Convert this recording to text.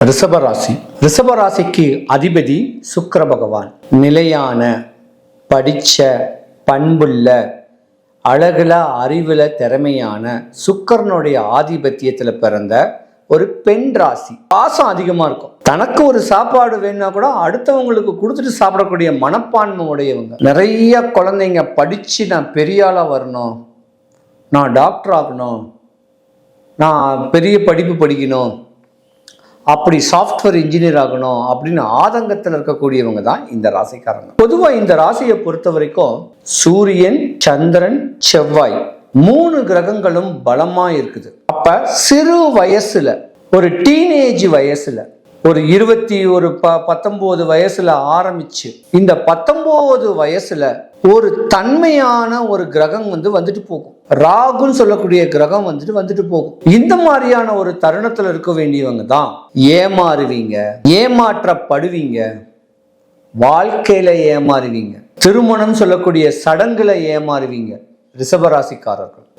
ரிஷபராசி. ரிஷபராசிக்கு அதிபதி சுக்கிர பகவான். நிலையான, படிச்ச, பண்புள்ள, அழகுல, அறிவுல திறமையான சுக்கிரனுடைய ஆதிபத்தியத்துல பிறந்த ஒரு பெண் ராசி. பாசம் அதிகமா இருக்கும். தனக்கு ஒரு சாப்பாடு வேணும்னா கூட அடுத்தவங்களுக்கு கொடுத்துட்டு சாப்பிடக்கூடிய மனப்பான்மை உடையவங்க. நிறைய குழந்தைங்க படிச்சு நான் பெரிய ஆளா வரணும், நான் டாக்டர் ஆகணும், நான் பெரிய படிப்பு படிக்கணும், அப்படி சாஃப்ட்வேர் இன்ஜினியர் ஆகணும் அப்படின்னு ஆதங்கத்தில் இருக்கக்கூடியவங்க தான் இந்த ராசிக்காரங்க. பொதுவாக இந்த ராசியை பொறுத்த வரைக்கும் சூரியன், சந்திரன், செவ்வாய் 3 கிரகங்களும் பலமா இருக்குது. அப்ப சிறு வயசுல, ஒரு டீனேஜ் வயசுல, ஒரு 19 வயசுல ஆரம்பிச்சு இந்த 19 வயசுல ஒரு தன்மையான ஒரு கிரகம் வந்துட்டு போகும். ராகுன்னு சொல்லக்கூடிய கிரகம் வந்துட்டு போகும். இந்த மாதிரியான ஒரு தருணத்துல இருக்க வேண்டியவங்க தான் ஏமாறுவீங்க, ஏமாற்றப்படுவீங்க, வாழ்க்கையில ஏமாறுவீங்க, திருமணம் சொல்லக்கூடிய சடங்குல ஏமாறுவீங்க ரிஷபராசிக்காரர்கள்.